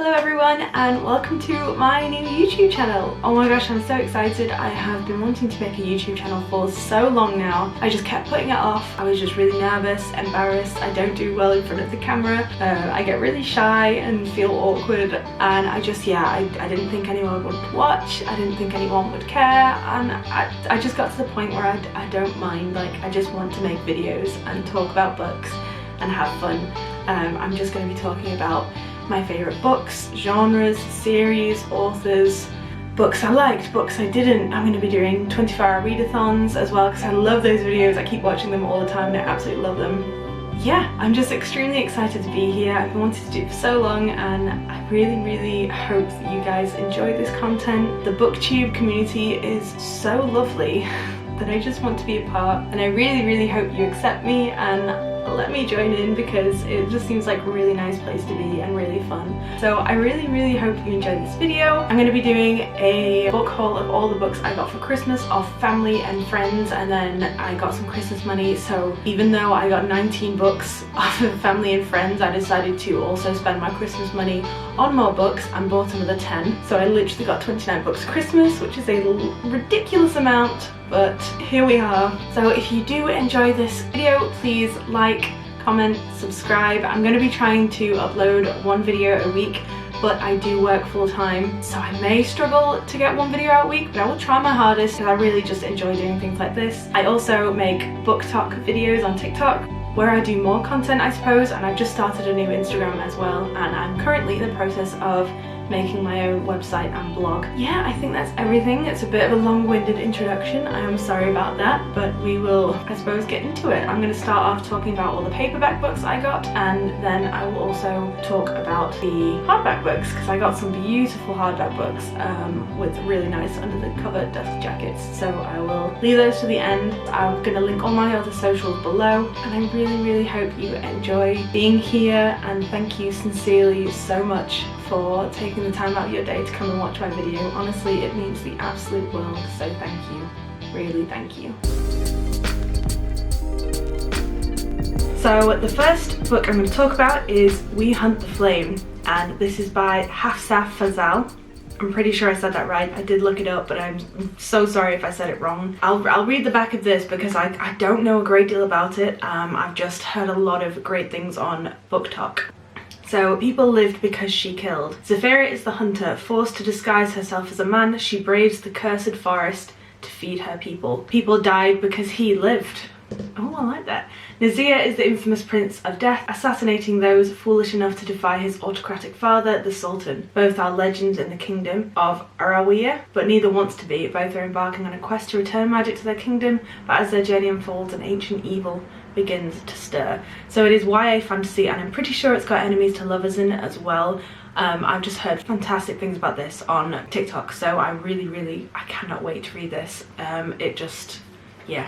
Hello everyone and welcome to my new YouTube channel. Oh my gosh, I'm so excited. I have been wanting to make a YouTube channel for so long now. I just kept putting it off. I was just really nervous, embarrassed. I don't do well in front of the camera. I get really shy and feel awkward, and I didn't think anyone would watch. I didn't think anyone would care, and I just got to the point where I don't mind. Like, I just want to make videos and talk about books and have fun. I'm just going to be talking about my favourite books, genres, series, authors, books I liked, books I didn't. I'm going to be doing 24-hour readathons as well because I love those videos. I keep watching them all the time and I absolutely love them. Yeah, I'm just extremely excited to be here. I've been wanting to do it for so long and I really hope that you guys enjoy this content. The booktube community is so lovely that I just want to be a part, and I really hope you accept me and let me join in because it just seems like a really nice place to be and really fun. So I really hope you enjoyed this video. I'm going to be doing a book haul of all the books I got for Christmas off family and friends, and then I got some Christmas money, so even though I got 19 books off of family and friends, I decided to also spend my Christmas money on more books and bought another 10. So I literally got 29 books for Christmas, which is a ridiculous amount, but here we are. So if you do enjoy this video, please like, comment, subscribe. I'm going to be trying to upload one video a week, but I do work full time, so I may struggle to get one video out a week, but I will try my hardest because I really just enjoy doing things like this. I also make book talk videos on TikTok where I do more content, I suppose, and I've just started a new Instagram as well, and I'm currently in the process of making my own website and blog. Yeah, I think that's everything. It's a bit of a long-winded introduction. I am sorry about that, but we will, I suppose, get into it. I'm going to start off talking about all the paperback books I got, and then I will also talk about the hardback books because I got some beautiful hardback books with really nice under the cover dust jackets. So I will leave those to the end. I'm going to link all my other socials below, and I really hope you enjoy being here, and thank you sincerely so much for taking the time out of your day to come and watch my video. Honestly, it means the absolute world, so thank you. Really, thank you. So the first book I'm going to talk about is We Hunt the Flame, and this is by Hafsah Faizal. I'm pretty sure I said that right. I did look it up, but I'm so sorry if I said it wrong. I'll read the back of this because I don't know a great deal about it. I've just heard a lot of great things on Book Talk. So, people lived because she killed. Zephyria is the hunter. Forced to disguise herself as a man, she braves the cursed forest to feed her people. People died because he lived. Oh, I like that. Nazir is the infamous Prince of Death, assassinating those foolish enough to defy his autocratic father, the Sultan. Both are legends in the kingdom of Arawiya, but neither wants to be. Both are embarking on a quest to return magic to their kingdom, but as their journey unfolds, an ancient evil begins to stir. So it is YA fantasy, and I'm pretty sure it's got enemies to lovers in it as well. I've just heard fantastic things about this on TikTok, so I cannot wait to read this. Yeah,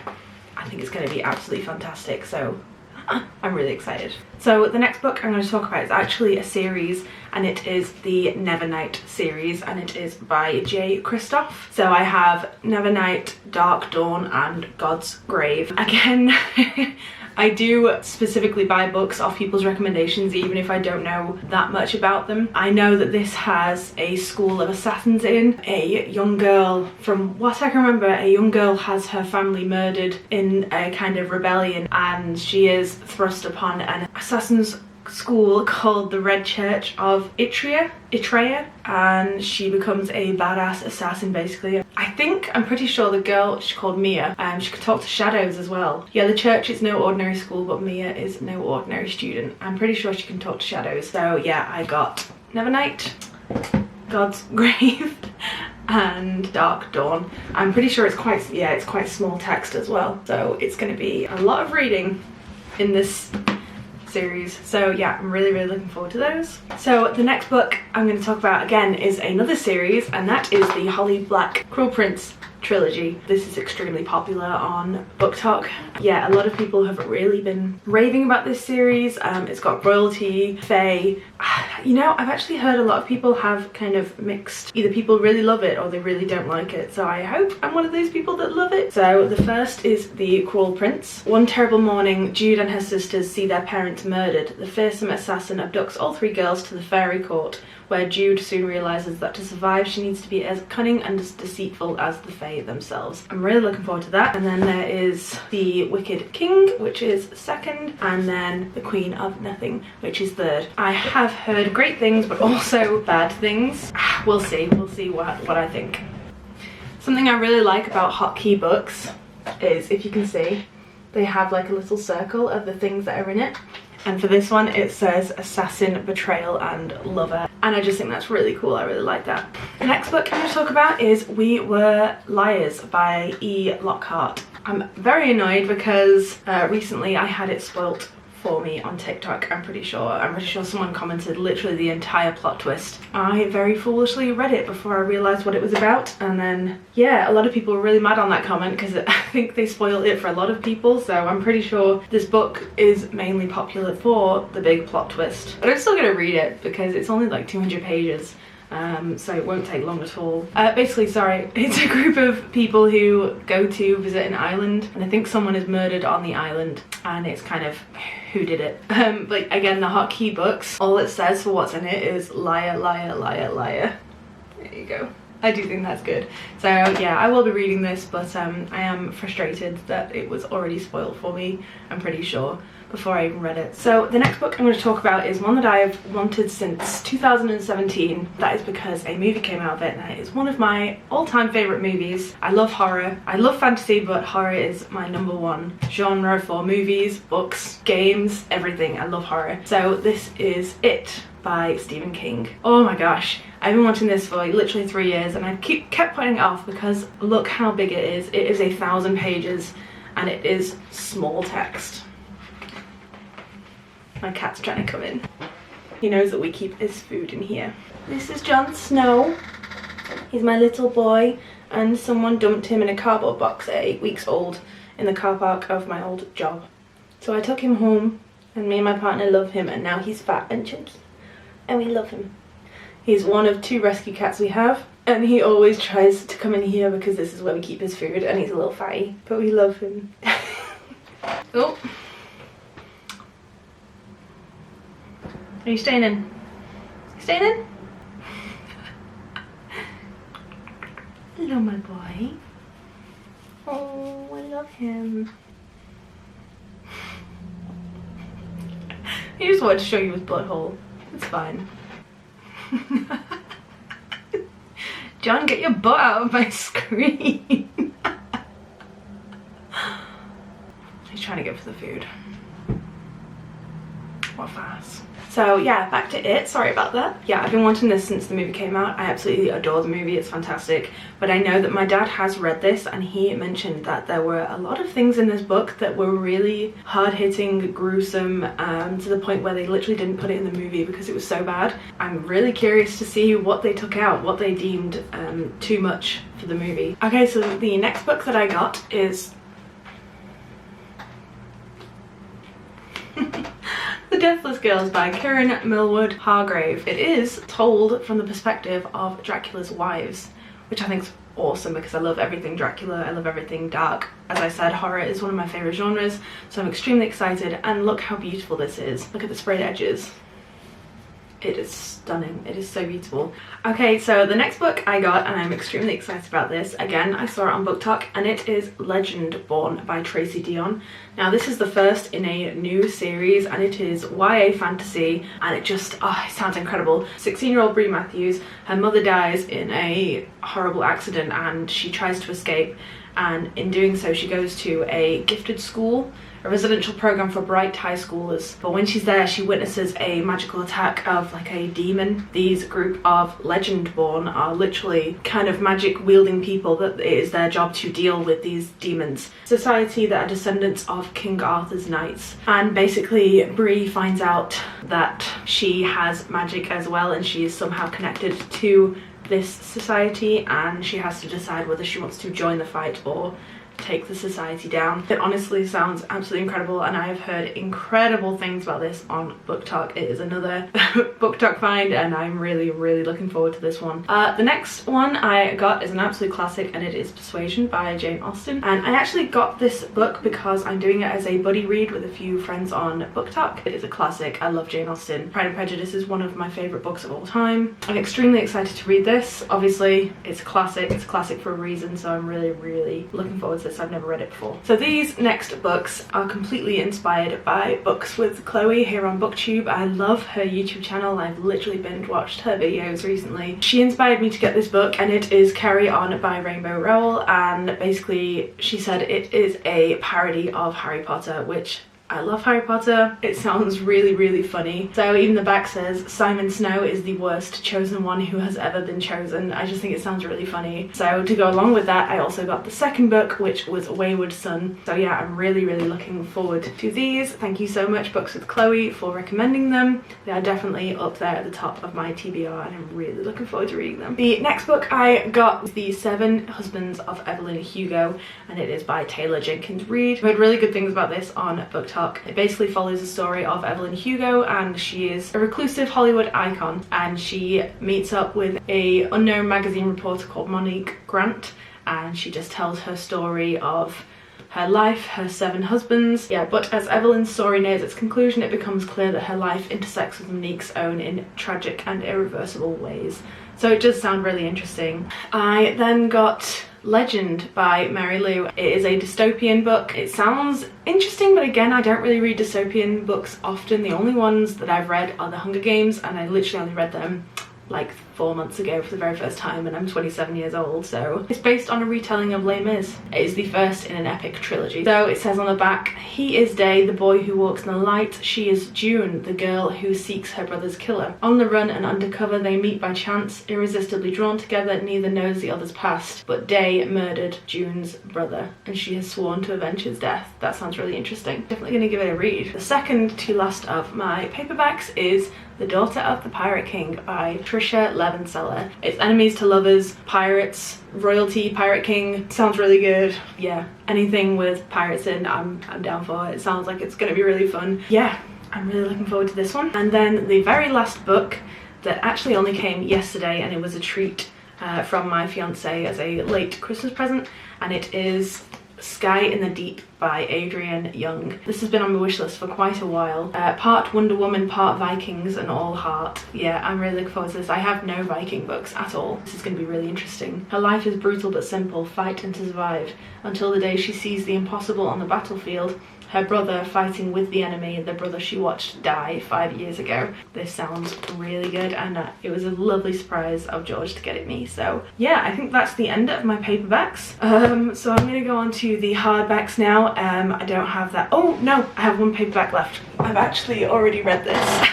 I think it's going to be absolutely fantastic, so I'm really excited. So the next book I'm going to talk about is actually a series, and it is the Nevernight series, and it is by Jay Kristoff. So I have Nevernight, Darkdawn and Godsgrave. Again, I do specifically buy books off people's recommendations even if I don't know that much about them. I know that this has a school of assassins in. A young girl, from what I can remember, a young girl has her family murdered in a kind of rebellion, and she is thrust upon an assassin's school called the Red Church of Itrea, and she becomes a badass assassin basically. I'm pretty sure the girl, she's called Mia, she could talk to shadows as well. Yeah, the church is no ordinary school, but Mia is no ordinary student. I'm pretty sure she can talk to shadows. So yeah, I got Nevernight, Godsgrave and Darkdawn. I'm pretty sure it's quite small text as well, so it's going to be a lot of reading in this series. So yeah, I'm really looking forward to those. So the next book I'm going to talk about again is another series, and that is the Holly Black Cruel Prince trilogy. This is extremely popular on BookTok. Yeah, a lot of people have really been raving about this series. It's got royalty, fae. You know, I've actually heard a lot of people have kind of mixed, either people really love it or they really don't like it. So I hope I'm one of those people that love it. So the first is The Cruel Prince. One terrible morning, Jude and her sisters see their parents murdered. The fearsome assassin abducts all three girls to the fairy court, where Jude soon realises that to survive she needs to be as cunning and as deceitful as the Fae themselves. I'm really looking forward to that. And then there is The Wicked King, which is second, and then The Queen of Nothing, which is third. I have heard great things but also bad things. We'll see what I think. Something I really like about hotkey books is, if you can see, they have like a little circle of the things that are in it. And for this one, it says assassin, betrayal, and lover. And I just think that's really cool. I really like that. The next book I'm going to talk about is We Were Liars by E. Lockhart. I'm very annoyed because recently I had it spoilt for me on TikTok. I'm pretty sure someone commented literally the entire plot twist. I very foolishly read it before I realized what it was about, and then yeah, a lot of people were really mad on that comment because I think they spoiled it for a lot of people. So I'm pretty sure this book is mainly popular for the big plot twist, but I'm still gonna read it because it's only like 200 pages. So it won't take long at all. Basically, sorry, it's a group of people who go to visit an island, and I think someone is murdered on the island, and it's kind of who did it. But again, the hotkey books, all it says for what's in it is liar, liar, liar, liar. There you go. I do think that's good. So yeah, I will be reading this, but I am frustrated that it was already spoiled for me, I'm pretty sure, before I even read it. So the next book I'm going to talk about is one that I've wanted since 2017. That is because a movie came out of it, and it is one of my all-time favourite movies. I love horror. I love fantasy, but horror is my #1 genre for movies, books, games, everything. I love horror. So this is It by Stephen King. Oh my gosh, I've been watching this for like literally 3 years, and I kept putting it off because look how big it is. It is 1,000 pages and it is small text. My cat's trying to come in. He knows that we keep his food in here. This is Jon Snow. He's my little boy, and someone dumped him in a cardboard box at 8 weeks old in the car park of my old job. So I took him home, and me and my partner love him, and now he's fat and chunky, and we love him. He's one of 2 rescue cats we have, and he always tries to come in here because this is where we keep his food, and he's a little fatty, but we love him. Oh. Are you staying in? Staying in? Hello, my boy. Oh, I love him. He just wanted to show you his butthole. It's fine. John, get your butt out of my screen. He's trying to go for the food. What fast. So yeah, back to It. Sorry about that. Yeah, I've been watching this since the movie came out. I absolutely adore the movie. It's fantastic. But I know that my dad has read this, and he mentioned that there were a lot of things in this book that were really hard-hitting, gruesome, to the point where they literally didn't put it in the movie because it was so bad. I'm really curious to see what they took out, what they deemed too much for the movie. Okay, so the next book that I got is The Deathless Girls by Kiran, Millwood, Hargrave. It is told from the perspective of Dracula's wives, which I think is awesome because I love everything Dracula, I love everything dark. As I said, horror is one of my favourite genres, so I'm extremely excited, and look how beautiful this is. Look at the sprayed edges. It is stunning. It is so beautiful. Okay, so the next book I got, and I'm extremely excited about this. Again, I saw it on BookTok, and it is Legendborn by Tracy Deonn. Now, this is the first in a new series, and it is YA fantasy, and it just, oh, it sounds incredible. 16-year-old Brie Matthews, her mother dies in a horrible accident, and she tries to escape, and in doing so, she goes to a gifted school, a residential program for bright high schoolers. But when she's there, she witnesses a magical attack of like a demon. These group of Legendborn are literally kind of magic wielding people that it is their job to deal with these demons. Society that are descendants of King Arthur's knights. And basically Brie finds out that she has magic as well, and she is somehow connected to this society, and she has to decide whether she wants to join the fight or take the society down. It honestly sounds absolutely incredible, and I have heard incredible things about this on Book Talk. It is another Book Talk find, and I'm really looking forward to this one. The next one I got is an absolute classic, and it is Persuasion by Jane Austen. And I actually got this book because I'm doing it as a buddy read with a few friends on Book Talk. It is a classic. I love Jane Austen. Pride and Prejudice is one of my favourite books of all time. I'm extremely excited to read this. Obviously it's a classic. It's a classic for a reason, so I'm really looking forward to this. I've never read it before. So these next books are completely inspired by Books with Chloe here on BookTube. I love her YouTube channel. I've literally binge watched her videos recently. She inspired me to get this book, and it is Carry On by Rainbow Rowell, and basically she said it is a parody of Harry Potter, which I love Harry Potter. It sounds really funny. So even the back says Simon Snow is the worst chosen one who has ever been chosen. I just think it sounds really funny. So to go along with that, I also got the second book, which was Wayward Son. So yeah, I'm really looking forward to these. Thank you so much, Books with Chloe, for recommending them. They are definitely up there at the top of my TBR, and I'm really looking forward to reading them. The next book I got was The Seven Husbands of Evelyn Hugo, and it is by Taylor Jenkins Reid. I heard really good things about this on Book Talk. It basically follows the story of Evelyn Hugo, and she is a reclusive Hollywood icon, and she meets up with a unknown magazine reporter called Monique Grant, and she just tells her story of her life, her 7 husbands. Yeah, but as Evelyn's story nears its conclusion, it becomes clear that her life intersects with Monique's own in tragic and irreversible ways. So it does sound really interesting. I then got Legend by Mary Lou. It is a dystopian book. It sounds interesting, but again, I don't really read dystopian books often. The only ones that I've read are The Hunger Games, and I literally only read them like 4 months ago for the very first time, and I'm 27 years old. So it's based on a retelling of Les Mis. It is the first in an epic trilogy. So it says on the back, he is Day, the boy who walks in the light. She is June, the girl who seeks her brother's killer. On the run and undercover, they meet by chance, irresistibly drawn together. Neither knows the other's past, but Day murdered June's brother, and she has sworn to avenge his death. That sounds really interesting. Definitely gonna give it a read. The second to last of my paperbacks is The Daughter of the Pirate King by Tricia Levenseller. It's enemies to lovers, pirates, royalty, pirate king. Sounds really good. Yeah, anything with pirates in, I'm down for. It sounds like it's gonna be really fun. Yeah, I'm really looking forward to this one. And then the very last book that actually only came yesterday, and it was a treat from my fiance as a late Christmas present, and it is Sky in the Deep by Adrienne Young. This has been on my wish list for quite a while. Part Wonder Woman, part Vikings, and all heart. Yeah, I'm really looking forward to this. I have no Viking books at all. This is going to be really interesting. Her life is brutal but simple, fight and to survive, until the day she sees the impossible on the battlefield. Her brother fighting with the enemy, the brother she watched die 5 years ago. This sounds really good, and it was a lovely surprise of George to get it me. So yeah, I think that's the end of my paperbacks. So I'm gonna go on to the hardbacks now. I don't have that. Oh no, I have one paperback left. I've actually already read this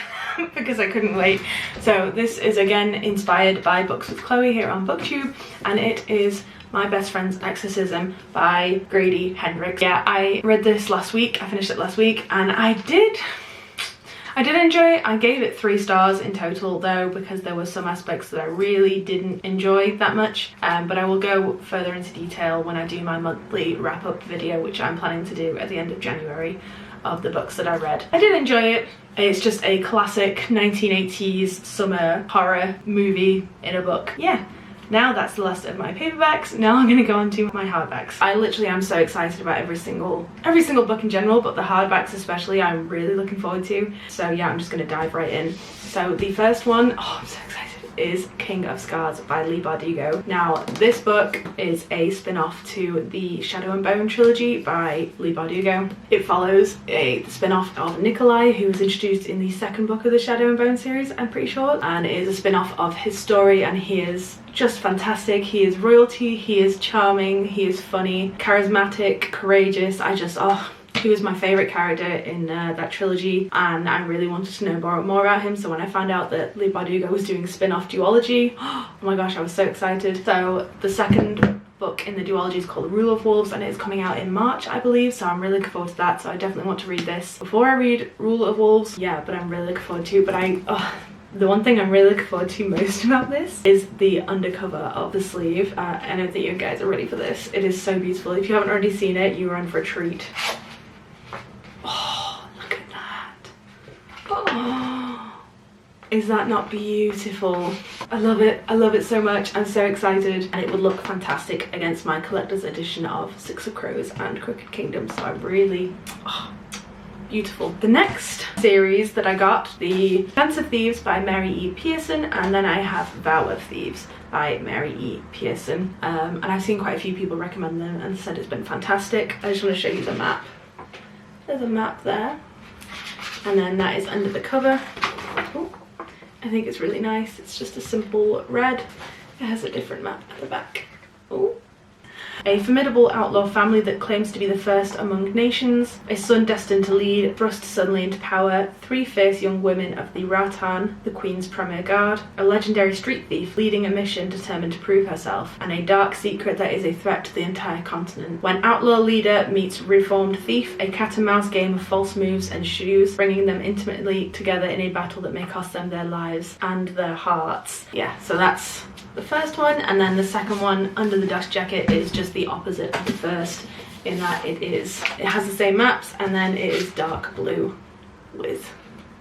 because I couldn't wait. So this is again inspired by Books with Chloe here on BookTube, and it is My Best Friend's Exorcism by Grady Hendrix. Yeah, I read this last week. I finished it last week, and I did enjoy it. I gave it 3 stars in total though, because there were some aspects that I really didn't enjoy that much, but I will go further into detail when I do my monthly wrap-up video, which I'm planning to do at the end of January, of the books that I read. I did enjoy it. It's just a classic 1980s summer horror movie in a book. Yeah. Now that's the last of my paperbacks. Now I'm gonna go on to my hardbacks. I literally am so excited about every single book in general, but the hardbacks especially I'm really looking forward to. So yeah, I'm just gonna dive right in. So the first one, oh, I'm so excited, is King of Scars by Leigh Bardugo. Now this book is a spin-off to the Shadow and Bone trilogy by Leigh Bardugo. It follows a spin-off of Nikolai, who was introduced in the second book of the Shadow and Bone series, I'm pretty sure, and it is a spin-off of his story, and he is just fantastic. He is royalty, he is charming, he is funny, charismatic, courageous. He was my favourite character in that trilogy, and I really wanted to know more about him. So when I found out that Leigh Bardugo was doing spin-off duology, oh my gosh, I was so excited. So the second book in the duology is called Rule of Wolves, and it is coming out in March, I believe, so I'm really looking forward to that. So I definitely want to read this before I read Rule of Wolves. Yeah, but I'm really looking forward to it. But The one thing I'm really looking forward to most about this is the undercover of the sleeve. I know that you guys are ready for this. It is so beautiful. If you haven't already seen it, you're in for a treat. Oh, look at that. Oh, is that not beautiful? I love it. I love it so much. I'm so excited, and it would look fantastic against my collector's edition of Six of Crows and Crooked Kingdom. So I'm really, beautiful. The next series that I got, the Defensive Thieves by Mary E. Pearson, and then I have Vow of Thieves by Mary E. Pearson. And I've seen quite a few people recommend them and said it's been fantastic. I just want to show you the map. There's a map there, and then that is under the cover. Ooh, I think it's really nice. It's just a simple red. It has a different map at the back. Ooh. A formidable outlaw family that claims to be the first among nations, a son destined to lead, thrust suddenly into power, 3 fierce young women of the Ratan, the Queen's premier guard, a legendary street thief leading a mission determined to prove herself, and a dark secret that is a threat to the entire continent. When outlaw leader meets reformed thief, a cat and mouse game of false moves ensues, bringing them intimately together in a battle that may cost them their lives and their hearts. Yeah, so that's the first one, and then the second one, Under the Dust Jacket, is just the opposite of the first in that it has the same maps, and then it is dark blue with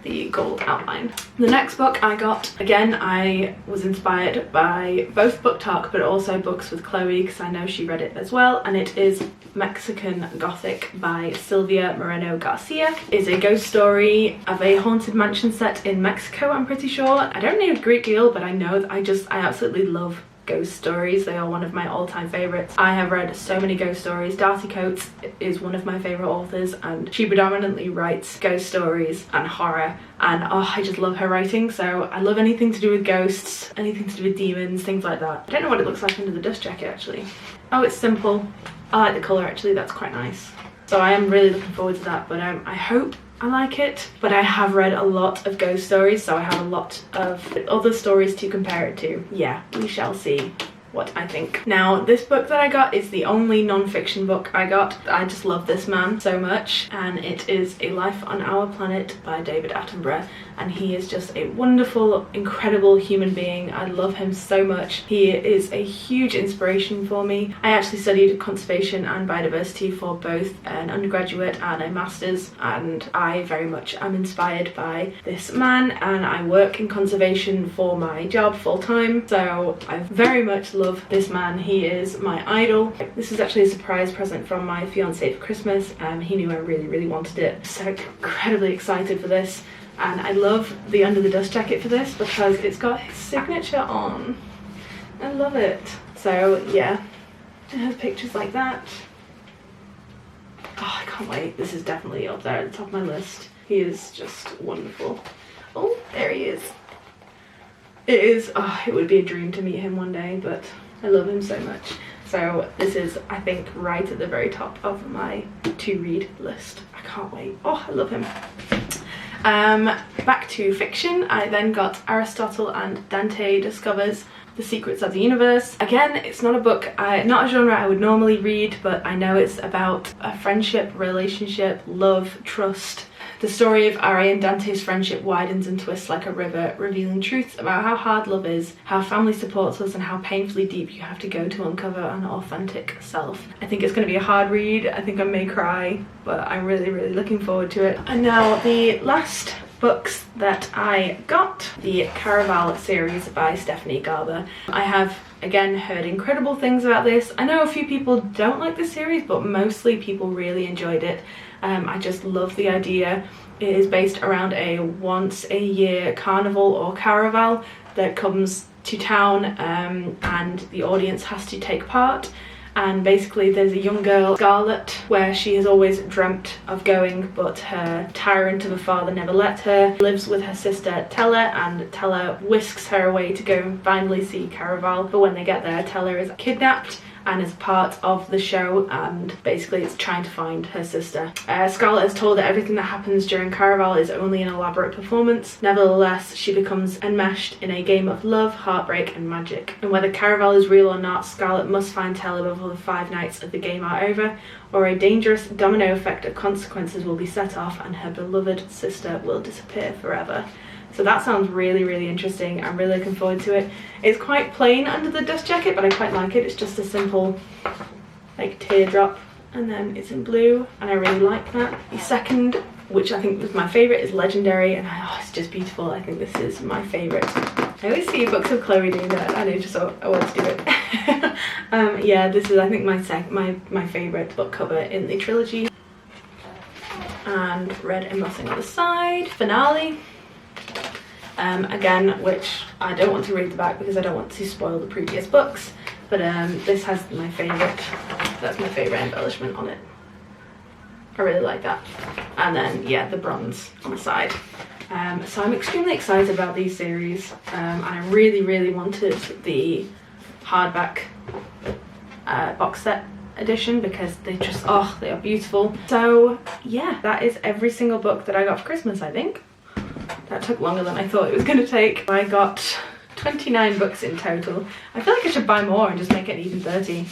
the gold outline. The next book I got, again, I was inspired by both Book Talk but also Books with Chloe because I know she read it as well, and it is Mexican Gothic by Silvia Moreno Garcia. It's a ghost story of a haunted mansion set in Mexico, I'm pretty sure. I don't know a great deal, but I know that I absolutely love ghost stories. They are one of my all-time favorites. I have read so many ghost stories. Darcy Coates is one of my favorite authors, and she predominantly writes ghost stories and horror, and I just love her writing. So I love anything to do with ghosts, anything to do with demons, things like that. I don't know what it looks like under the dust jacket actually. Oh, it's simple. I like the colour actually, that's quite nice. So I am really looking forward to that, but I hope I like it. But I have read a lot of ghost stories, so I have a lot of other stories to compare it to. Yeah, we shall see what I think. Now, this book that I got is the only non-fiction book I got. I just love this man so much, and it is A Life on Our Planet by David Attenborough, and he is just a wonderful, incredible human being. I love him so much. He is a huge inspiration for me. I actually studied conservation and biodiversity for both an undergraduate and a master's, and I very much am inspired by this man, and I work in conservation for my job full-time, so I very much love this man. He is my idol. This is actually a surprise present from my fiance for Christmas. He knew I really wanted it. So incredibly excited for this, and I love the Under the Dust Jacket for this because it's got his signature on. I love it. So yeah, it has pictures like that. Oh, I can't wait. This is definitely up there at the top of my list. He is just wonderful. Oh, there he is. It is, it would be a dream to meet him one day, but I love him so much. So this is, I think, right at the very top of my to-read list. I can't wait. Oh, I love him. Back to fiction, I then got Aristotle and Dante Discovers the Secrets of the Universe. Again, it's not a book, not a genre I would normally read, but I know it's about a friendship, relationship, love, trust. The story of Ari and Dante's friendship widens and twists like a river, revealing truths about how hard love is, how family supports us, and how painfully deep you have to go to uncover an authentic self. I think it's going to be a hard read. I think I may cry, but I'm really looking forward to it. And now the last books that I got, the Caraval series by Stephanie Garber. I have again heard incredible things about this. I know a few people don't like this series, but mostly people really enjoyed it. I just love the idea. It is based around a once-a-year carnival or caraval that comes to town, and the audience has to take part. And basically there's a young girl, Scarlett, where she has always dreamt of going, but her tyrant of a father never let her. Lives with her sister Tella, and Tella whisks her away to go and finally see Caraval. But when they get there, Tella is kidnapped and is part of the show, and basically it's trying to find her sister. Scarlett is told that everything that happens during Caraval is only an elaborate performance. Nevertheless, she becomes enmeshed in a game of love, heartbreak and magic. And whether Caraval is real or not, Scarlett must find Tella before the 5 nights of the game are over, or a dangerous domino effect of consequences will be set off and her beloved sister will disappear forever. So that sounds really, really interesting. I'm really looking forward to it. It's quite plain under the dust jacket, but I quite like it. It's just a simple like teardrop, and then it's in blue, and I really like that. The second, which I think was my favourite, is Legendary, and it's just beautiful. I think this is my favourite. I always see books of Chloe doing that, and I just thought I want to do it. Yeah, this is I think my favourite book cover in the trilogy. And red embossing on the side. Finale. Again, which I don't want to read the back because I don't want to spoil the previous books, but this has my favourite, that's my favourite embellishment on it. I really like that. And then yeah, the bronze on the side. So I'm extremely excited about these series, and I really, really wanted the hardback box set edition because they just, oh, they are beautiful. So yeah, that is every single book that I got for Christmas, I think. That took longer than I thought it was going to take. I got 29 books in total. I feel like I should buy more and just make it even 30.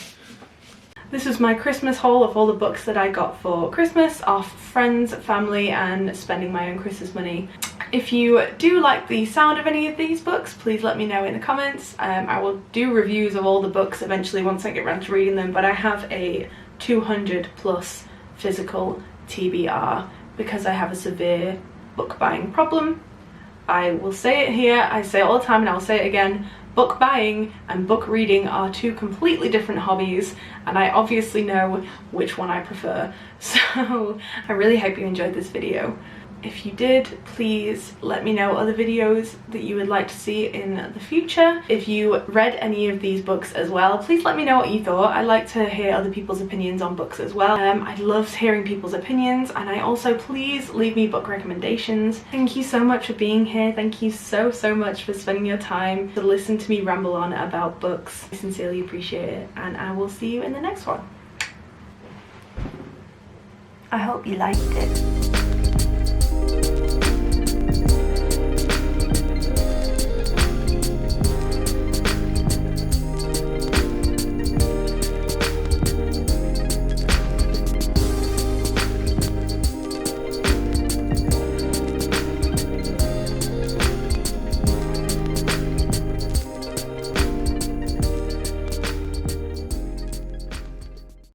This is my Christmas haul of all the books that I got for Christmas off friends, family, and spending my own Christmas money. If you do like the sound of any of these books, please let me know in the comments. I will do reviews of all the books eventually once I get around to reading them, but I have a 200+ physical TBR because I have a severe book buying problem. I will say it here, I say it all the time and I'll say it again, book buying and book reading are two completely different hobbies, and I obviously know which one I prefer. So I really hope you enjoyed this video. If you did, please let me know other videos that you would like to see in the future. If you read any of these books as well, please let me know what you thought. I like to hear other people's opinions on books as well. I love hearing people's opinions, and I also, please leave me book recommendations. Thank you so much for being here. Thank you so much for spending your time to listen to me ramble on about books. I sincerely appreciate it, and I will see you in the next one. I hope you liked it.